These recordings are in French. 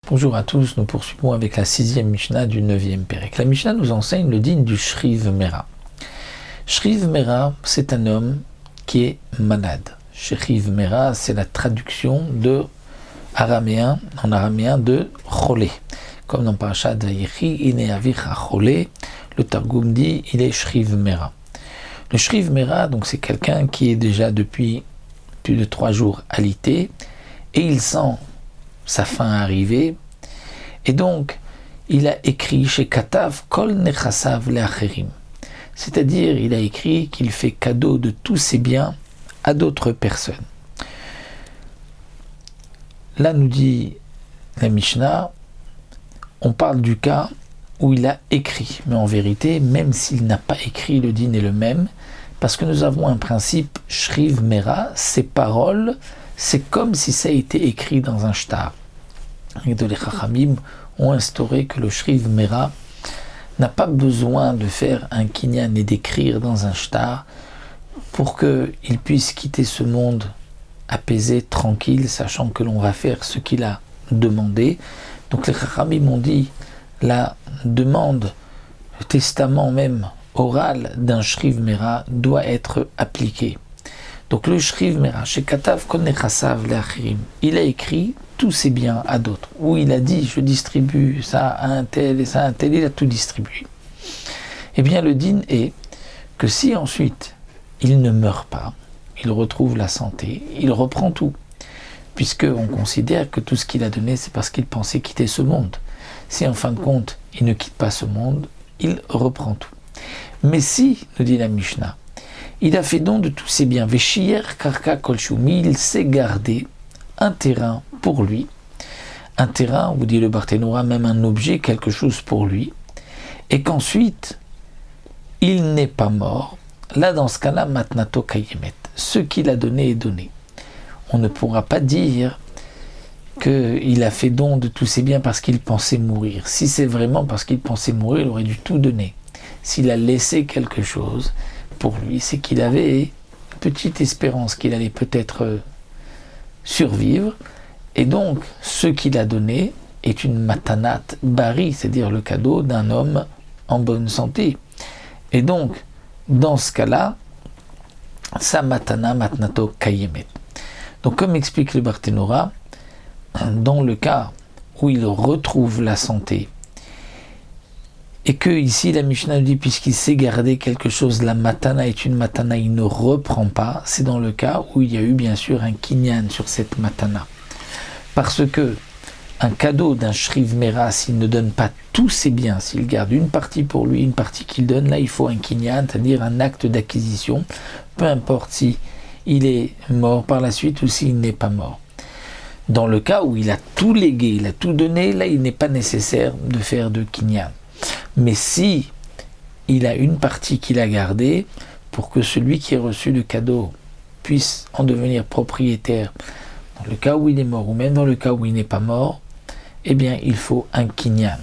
Bonjour à tous, nous poursuivons avec la 6e Mishnah du 9e Pérec. La Mishnah nous enseigne le digne du Shriv Mera. Shriv Mera, c'est un homme qui est malade. Shriv Mera, c'est la traduction de araméen, en araméen de Cholé. Comme dans Parashat Vayechi, Ine Avicha Cholé, le Targum dit il est Shriv Mera. Le Shriv Mera, donc c'est quelqu'un qui est déjà depuis plus de 3 jours alité et il sent sa fin arriver, et donc il a écrit chez Katav Kol Nechasav Leacherim, c'est-à-dire il a écrit qu'il fait cadeau de tous ses biens à d'autres personnes. Là nous dit la Mishnah, on parle du cas où il a écrit, mais en vérité, même s'il n'a pas écrit, le din est le même, parce que nous avons un principe Shriv Mera, ces paroles, c'est comme si ça a été écrit dans un shtar. Et les Chachamim ont instauré que le Shriv Mera n'a pas besoin de faire un kinyan et d'écrire dans un shtar pour qu'il puisse quitter ce monde apaisé, tranquille, sachant que l'on va faire ce qu'il a demandé. Donc les Chachamim ont dit la demande, le testament même oral d'un Shriv Mera doit être appliqué. Donc le Shriv Mera, chez Katav Kol Nechasav Leacherim, il a écrit tous ses biens à d'autres, où il a dit je distribue ça à un tel et ça à un tel, il a tout distribué. Eh bien le din est que si ensuite il ne meurt pas, il retrouve la santé, il reprend tout, puisque on considère que tout ce qu'il a donné c'est parce qu'il pensait quitter ce monde. Si en fin de compte il ne quitte pas ce monde, il reprend tout. Mais si, nous dit la Mishnah, il a fait don de tous ses biens, Veshier Karka Kolshumi, il s'est gardé un terrain pour lui, un terrain, vous dit le Barthénora, même un objet, quelque chose pour lui, et qu'ensuite, il n'est pas mort. Là, dans ce cas-là, Matnato Kayemet, ce qu'il a donné est donné. On ne pourra pas dire qu'il a fait don de tous ses biens parce qu'il pensait mourir. Si c'est vraiment parce qu'il pensait mourir, il aurait dû tout donner. S'il a laissé quelque chose pour lui, c'est qu'il avait une petite espérance qu'il allait peut-être survivre, et donc ce qu'il a donné est une matanat bari, c'est-à-dire le cadeau d'un homme en bonne santé. Et donc, dans ce cas-là, sa matana matnato kayemet. Donc comme explique le Barthénora, dans le cas où il retrouve la santé, et que ici la Mishnah dit puisqu'il s'est gardé quelque chose, la matana est une matana, il ne reprend pas, c'est dans le cas où il y a eu bien sûr un kinyan sur cette matana. Parce que un cadeau d'un Shriv Mera, s'il ne donne pas tous ses biens, s'il garde une partie pour lui, une partie qu'il donne, là il faut un kinyan, c'est-à-dire un acte d'acquisition, peu importe si il est mort par la suite ou s'il n'est pas mort. Dans le cas où il a tout légué, il a tout donné, là il n'est pas nécessaire de faire de kinyan. Mais si il a une partie qu'il a gardée, pour que celui qui a reçu le cadeau puisse en devenir propriétaire, dans le cas où il est mort, ou même dans le cas où il n'est pas mort, eh bien il faut un kinyan.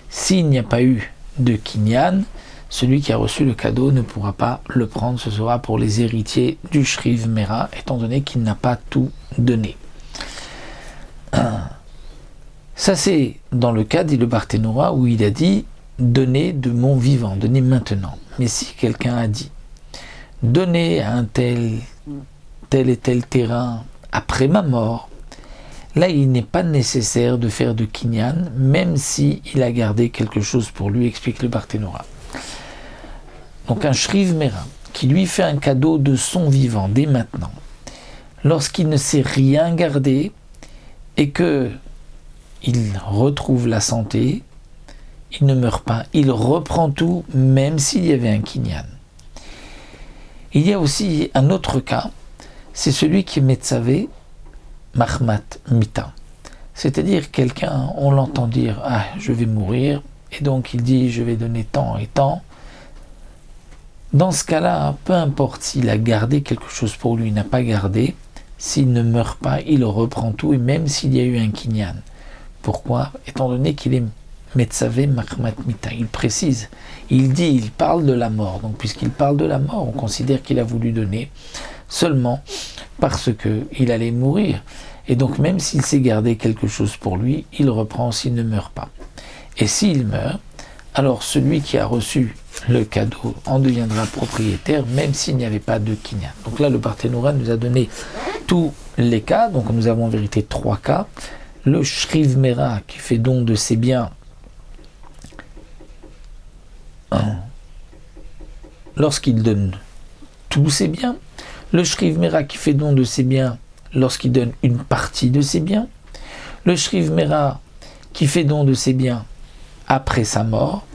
S'il n'y a pas eu de kinyan, celui qui a reçu le cadeau ne pourra pas le prendre, ce sera pour les héritiers du Shriv Mera, étant donné qu'il n'a pas tout donné. Ça c'est dans le cas, dit le Barthénora, où il a dit « donnez de mon vivant, donnez maintenant ». Mais si quelqu'un a dit « donnez à un tel et tel terrain après ma mort », là il n'est pas nécessaire de faire de kinyan, même si il a gardé quelque chose pour lui, explique le Barthénora. Donc un Shriv Mera qui lui fait un cadeau de son vivant dès maintenant, lorsqu'il ne sait rien garder et que il retrouve la santé, il ne meurt pas, il reprend tout, même s'il y avait un kinyan. Il y a aussi un autre cas, c'est celui qui est metzavé mahmat mita. C'est-à-dire quelqu'un, on l'entend dire « Ah, je vais mourir », et donc il dit « Je vais donner tant et tant ». Dans ce cas-là, peu importe s'il a gardé quelque chose pour lui, il n'a pas gardé, s'il ne meurt pas, il reprend tout, et même s'il y a eu un kinyan. Pourquoi ? Étant donné qu'il est Metzavé Mahmat Mita, il précise, il dit, il parle de la mort. Donc puisqu'il parle de la mort, on considère qu'il a voulu donner seulement parce qu'il allait mourir. Et donc même s'il s'est gardé quelque chose pour lui, il reprend s'il ne meurt pas. Et s'il meurt, alors celui qui a reçu le cadeau en deviendra propriétaire, même s'il n'y avait pas de kinyan. Donc là, le Barthénoura nous a donné tous les cas. Donc nous avons en vérité 3 cas. Le Shriv Mera qui fait don de ses biens lorsqu'il donne tous ses biens. Le Shriv Mera qui fait don de ses biens lorsqu'il donne une partie de ses biens. Le Shriv Mera qui fait don de ses biens après sa mort.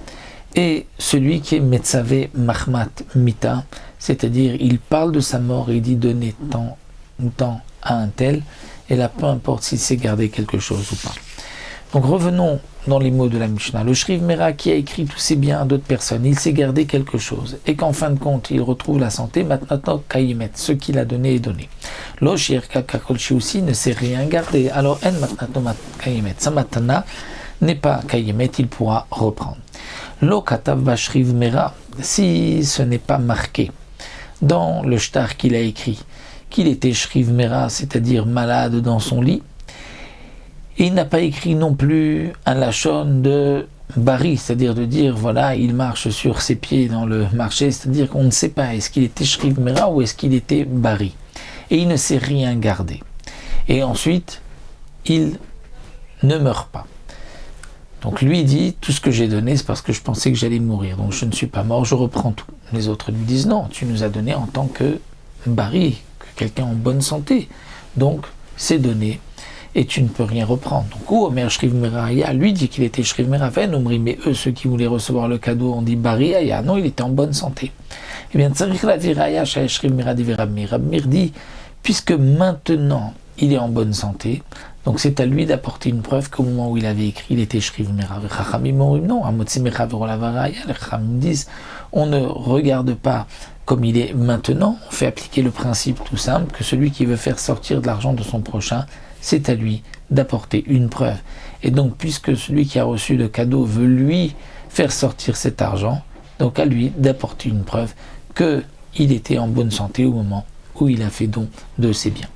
Et celui qui est Metzavé Mahmat Mita, c'est-à-dire il parle de sa mort et il dit donner tant ou tant à un tel, et là peu importe s'il s'est gardé quelque chose ou pas. Donc revenons dans les mots de la Mishnah. Le Shriv Mera qui a écrit tous ses biens à d'autres personnes, il s'est gardé quelque chose, et qu'en fin de compte il retrouve la santé, maintenant Kayimet, ce qu'il a donné est donné. Lo Shir Kakolchi aussi ne s'est rien gardé, alors En Matnatomat Kayimet, sa matana n'est pas Kayimet, il pourra reprendre. Lo Katav Bashriv Mera, si ce n'est pas marqué dans le shtar qu'il a écrit, qu'il était Shriv Mera, c'est-à-dire malade dans son lit, et il n'a pas écrit non plus un lachon de Bari, c'est-à-dire de dire, voilà, il marche sur ses pieds dans le marché, c'est-à-dire qu'on ne sait pas, est-ce qu'il était Shriv Mera ou est-ce qu'il était Bari. Et il ne s'est rien gardé. Et ensuite, il ne meurt pas. Donc lui dit, tout ce que j'ai donné, c'est parce que je pensais que j'allais mourir. Donc je ne suis pas mort, je reprends tout. Les autres lui disent, non, tu nous as donné en tant que Bari, que quelqu'un en bonne santé. Donc c'est donné et tu ne peux rien reprendre. Donc ou Omer Shriv Meraya, lui dit qu'il était Shriv Meraven, Omri, mais eux, ceux qui voulaient recevoir le cadeau, on dit Bari Aya, non, il était en bonne santé. Eh bien, Tsarich la Viraya, Shriv Meradi Rabmir dit, puisque maintenant il est en bonne santé, donc c'est à lui d'apporter une preuve qu'au moment où il avait écrit, il était Shriv Mera. Non, les Chachamim disent, on ne regarde pas comme il est maintenant, on fait appliquer le principe tout simple que celui qui veut faire sortir de l'argent de son prochain, c'est à lui d'apporter une preuve. Et donc, puisque celui qui a reçu le cadeau veut lui faire sortir cet argent, donc à lui d'apporter une preuve qu'il était en bonne santé au moment où il a fait don de ses biens.